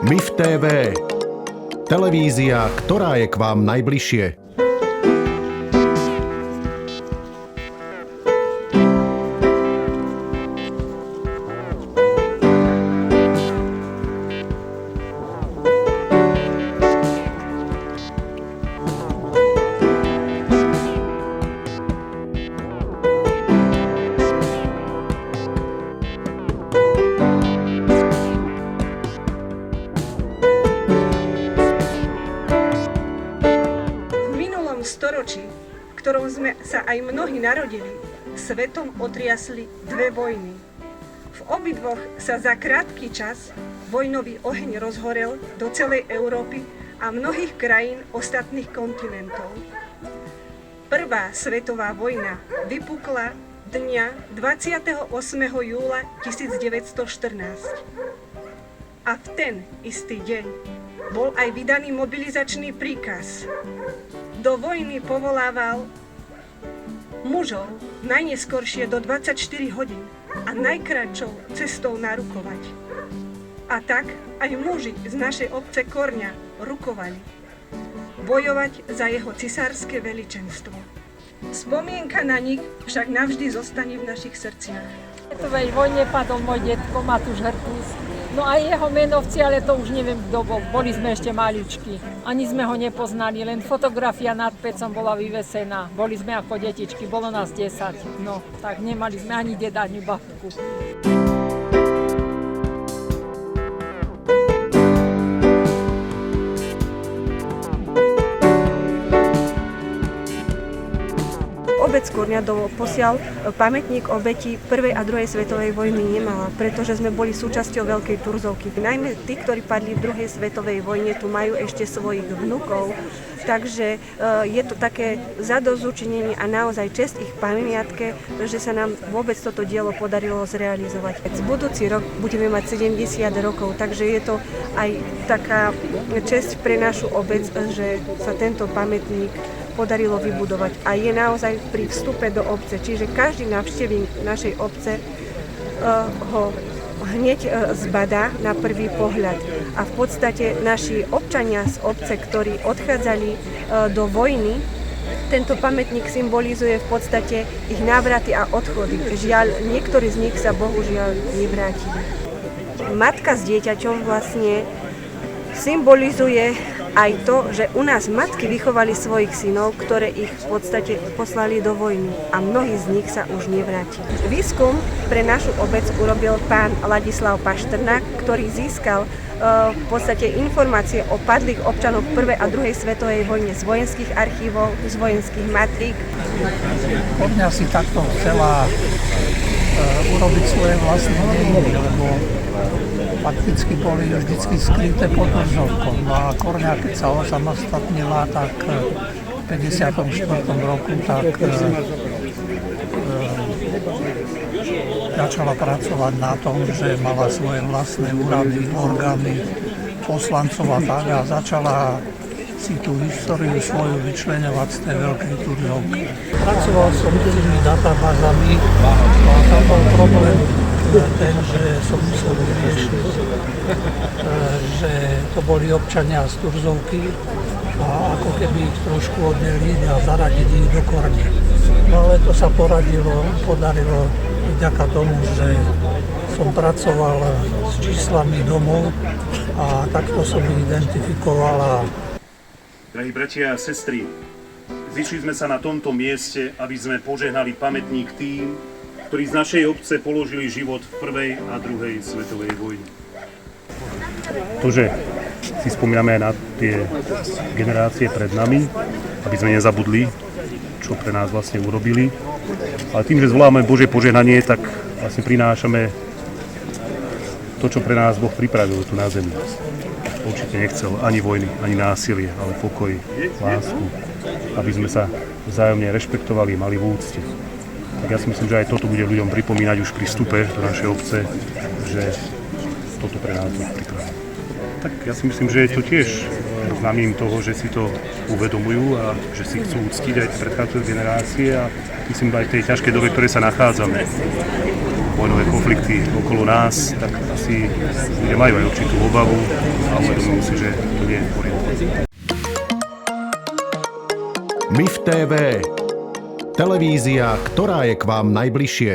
MIF TV. Televízia, ktorá je k vám najbližšie. Storočí, v ktorom sme sa aj mnohí narodili, svetom otriasli dve vojny. V obidvoch sa za krátky čas vojnový oheň rozhorel do celej Európy a mnohých krajín ostatných kontinentov. Prvá svetová vojna vypukla dňa 28. júla 1914. A v ten istý deň bol aj vydaný mobilizačný príkaz. Do vojny povolával mužov najneskoršie do 24 hodín a najkratšou cestou narukovať. A tak aj muži z našej obce Korňa rukovali. Bojovať za jeho cisárske veličenstvo. Spomienka na nich však navždy zostane v našich srdciach. V svetovej vojne padol môj detko Matúš Hrtús. No a jeho menovci, ale to už neviem kto bol. Boli sme ešte maličky. Ani sme ho nepoznali, len fotografia nad pecom bola vyvesená. Boli sme ako detičky, bolo nás 10. No, tak nemali sme ani deda, ani babku. Obec Korňa doposiaľ pamätník obetí prvej a druhej svetovej vojny nemala, pretože sme boli súčasťou veľkej Turzovky. Najmä tí, ktorí padli v druhej svetovej vojne, tu majú ešte svojich vnukov, takže je to také zadosťučinenie a naozaj česť ich pamiatke, že sa nám vôbec toto dielo podarilo zrealizovať. V budúci rok budeme mať 70 rokov, takže je to aj taká česť pre našu obec, že sa tento pamätník podarilo vybudovať a je naozaj pri vstupe do obce. Čiže každý návštevník našej obce ho hneď zbadá na prvý pohľad. A v podstate naši občania z obce, ktorí odchádzali do vojny, tento pamätník symbolizuje v podstate ich návraty a odchody. Žiaľ, niektorí z nich sa bohužiaľ nevrátili. Matka s dieťaťom vlastne symbolizuje aj to, že u nás matky vychovali svojich synov, ktoré ich v podstate poslali do vojny a mnohí z nich sa už nevrátili. Výskum pre našu obec urobil pán Ladislav Pašternák, ktorý získal v podstate informácie o padlých občanoch prvej a druhej svetovej vojne z vojenských archívov, z vojenských matrík. Korňa si takto chcela urobiť svoje vlastné dejiny, lebo fakticky boli vždycky skryté pod Turzovkou. No a Korňa, keď sa osamostatnila, tak v 54. roku tak začala pracovať na tom, že mala svoje vlastné úrady, orgány, poslancov a tak a začala si tú históriu svoju vyčleňovať z tej veľkej Turzovky. Pracoval som s tými databázami a tam bol problém ten, že som musel vyriešiť, že to boli občania z Turzovky a ako keby ich trošku oddeliť a zaradiť ich do Korne. No ale to sa podarilo vďaka tomu, že som pracoval s číslami domov a takto som ich identifikoval. Drahí bratia a sestry, zišli sme sa na tomto mieste, aby sme požehnali pamätník tým, ktorí z našej obce položili život v prvej a druhej svetovej vojne. To, že si spomíname aj na tie generácie pred nami, aby sme nezabudli, čo pre nás vlastne urobili. Ale tým, že zvoláme Božie požehnanie, tak vlastne prinášame to, čo pre nás Boh pripravil tu na zemi. Určite nechcel ani vojny, ani násilie, ale pokoj, lásku, aby sme sa vzájomne rešpektovali, mali v úcte. Tak ja si myslím, že aj toto bude ľuďom pripomínať už pri vstupe do našej obce, že toto pre nás Boh pripravil. Tak ja si myslím, že je to tiež znamím toho, že si to uvedomujú a že si chcú uctiť aj predchádzajúce generácie a myslím aj v tej ťažkej dobe, v ktorej sa nachádzame. vojnové konflikty okolo nás, tak asi ľudia majú aj určitú obavu a uvedomujú si, že to nie je v poriadku. MIF TV. Televízia, ktorá je k vám najbližšie.